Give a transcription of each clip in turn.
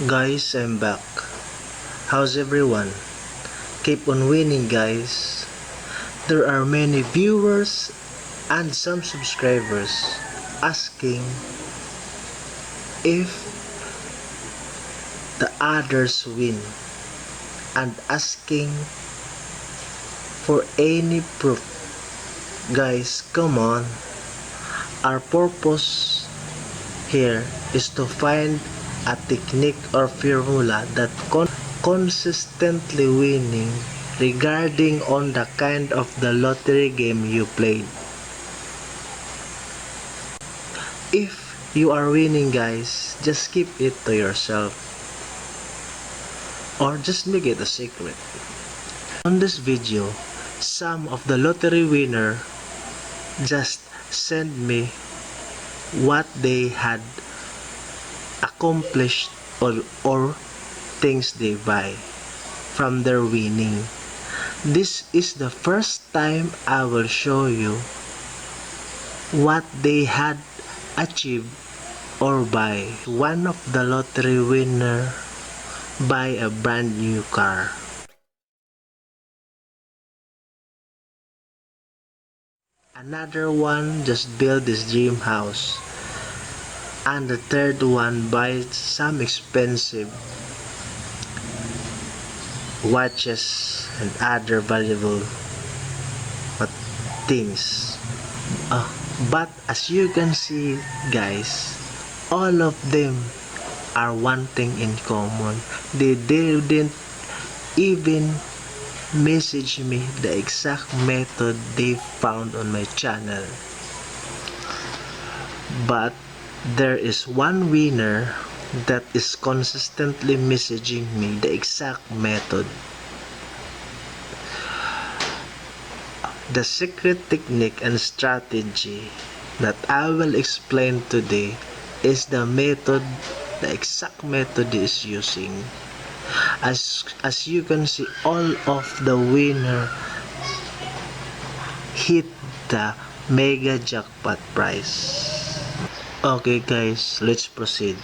Guys, I'm back. How's everyone? Keep on winning, guys. There are many viewers and some subscribers asking if the others win and asking for any proof. Guys, come on. Our purpose here is to find a technique or formula that consistently winning regarding on the kind of the lottery game you played. If you are winning, guys, just keep it to yourself or just make it a secret. On this video, some of the lottery winner just sent me what they had accomplished or things they buy from their winning. This is the first time I will show you what they had achieved or buy. One of the lottery winner buy a brand new car. Another one just build his dream house. And the third one buys some expensive watches and other valuable things. But as you can see, guys, all of them are one thing in common. They didn't even message me the exact method they found on my channel. But there is one winner that is consistently messaging me the exact method. The secret technique and strategy that I will explain today is the method, the exact method he is using. As you can see, all of the winner hit the mega jackpot prize. Okay guys, let's proceed.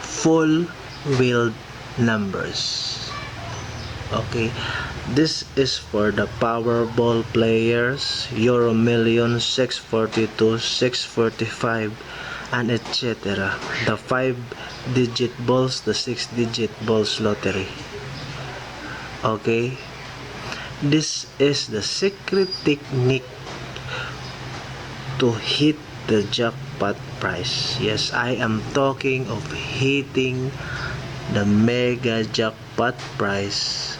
Full wheeled numbers. Okay, this is for the Powerball players, Euro Million, 642, 645, and etc. The 5-digit balls, the 6-digit balls lottery. Okay, this is the secret technique to hit the jackpot price. Yes, I am talking of hitting the mega jackpot price,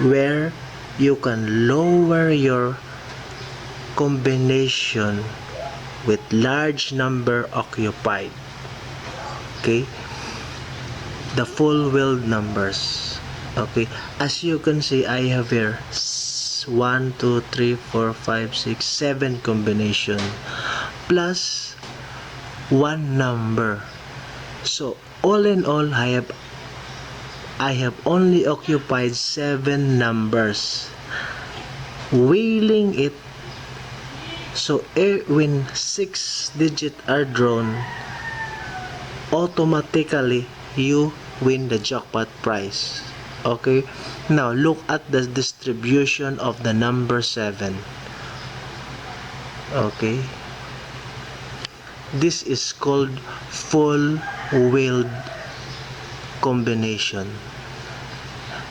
where you can lower your combination with large number occupied. Okay, the full wheeled numbers. Okay, as you can see, I have here 1, 2, 3, 4, 5, 6, 7 combination plus one number. So all in all, I have only occupied 7 numbers, wheeling it. So when 6 digits are drawn, automatically you win the jackpot prize. Okay, now look at the distribution of the number 7. Okay, this is called full wheeled combination.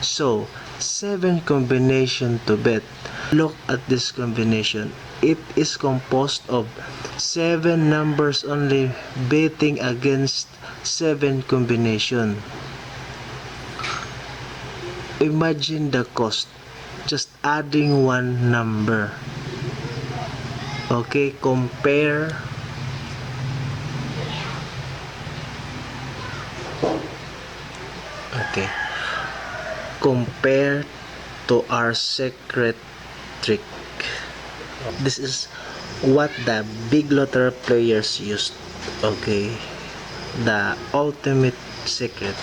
So 7 combination to bet. Look at this combination. It is composed of 7 numbers only betting against 7 combination. Imagine the cost just adding one number. Okay, compare to our secret trick. This is what the big lottery players used. Okay, the ultimate secret.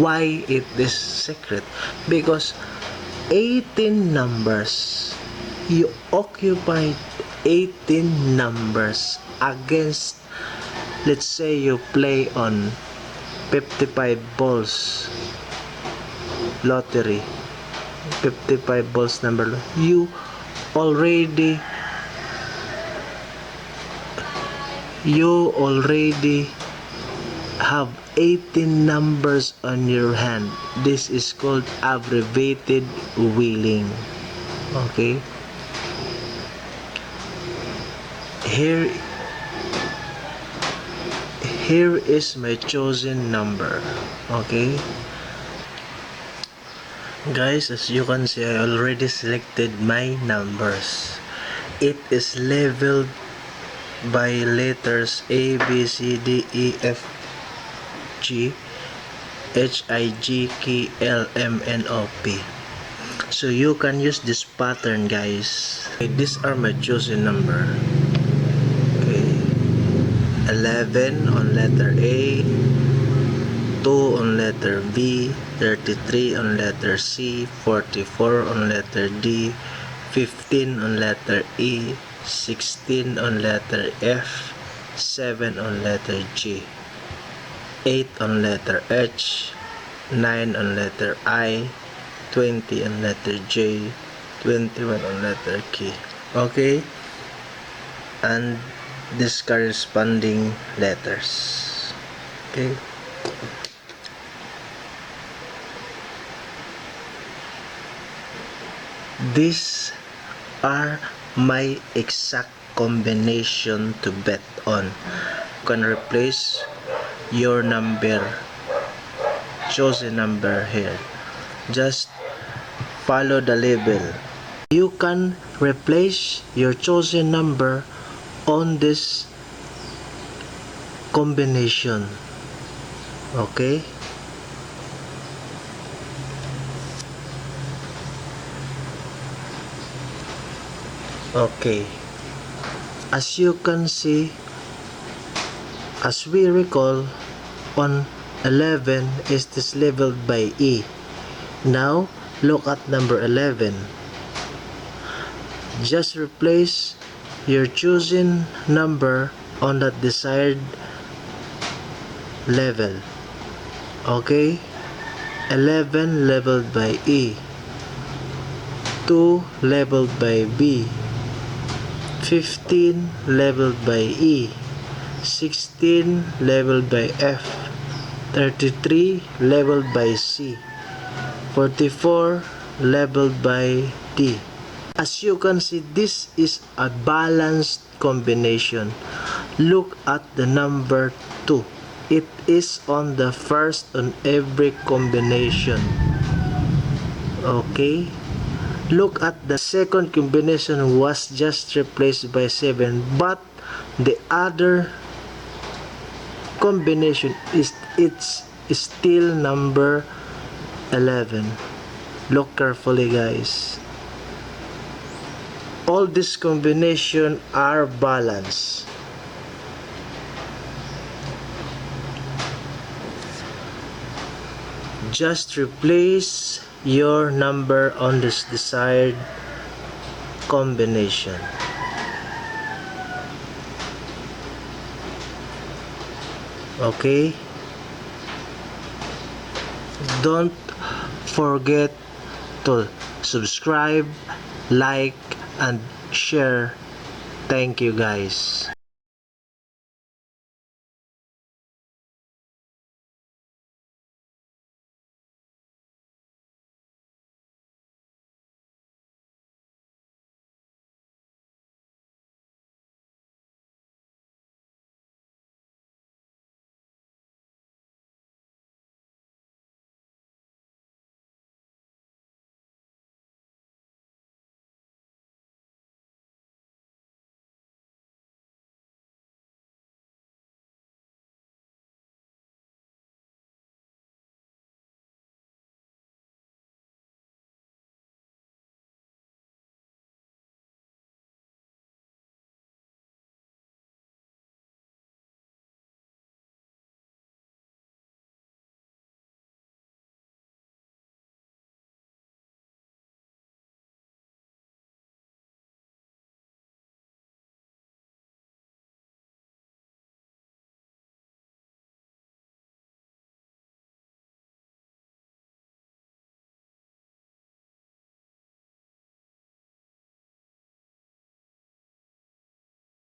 Why it is secret? Because 18 numbers, you occupied 18 numbers against let's say you play on 55 balls lottery, 55 balls number, you already have 18 numbers on your hand. This is called abbreviated wheeling. Okay, here is my chosen number. Okay guys, as you can see, I already selected my numbers. It is leveled by letters A, B, C, D, E, F, G, H, I, J, K, L, M, N, O, P. So you can use this pattern, guys. Okay, these are my chosen number. Okay, 11 on letter A, 2 on letter B, 33 on letter C, 44 on letter D, 15 on letter E, 16 on letter F, 7 on letter G, 8 on letter H, 9 on letter I, 20 on letter J, 21 on letter K. Okay, and these corresponding letters. Okay, these are my exact combination to bet on. You can replace your number, chosen number here. Just follow the label. You can replace your chosen number on this combination. Okay, okay, as you can see, as we recall, on 11 is this leveled by E. Now look at number 11. Just replace your chosen number on that desired level. Okay, 11 leveled by E, 2 leveled by B, 15 leveled by E, 16 leveled by F, 33 leveled by C, 44 leveled by D. As you can see, this is a balanced combination. Look at the number 2. It is on the first on every combination. Okay, look at the second combination was just replaced by 7, but the other combination is still number 11. Look carefully, guys. All these combinations are balanced. Just replace your number on this desired combination. Okay, don't forget to subscribe, like, and share. Thank you, guys.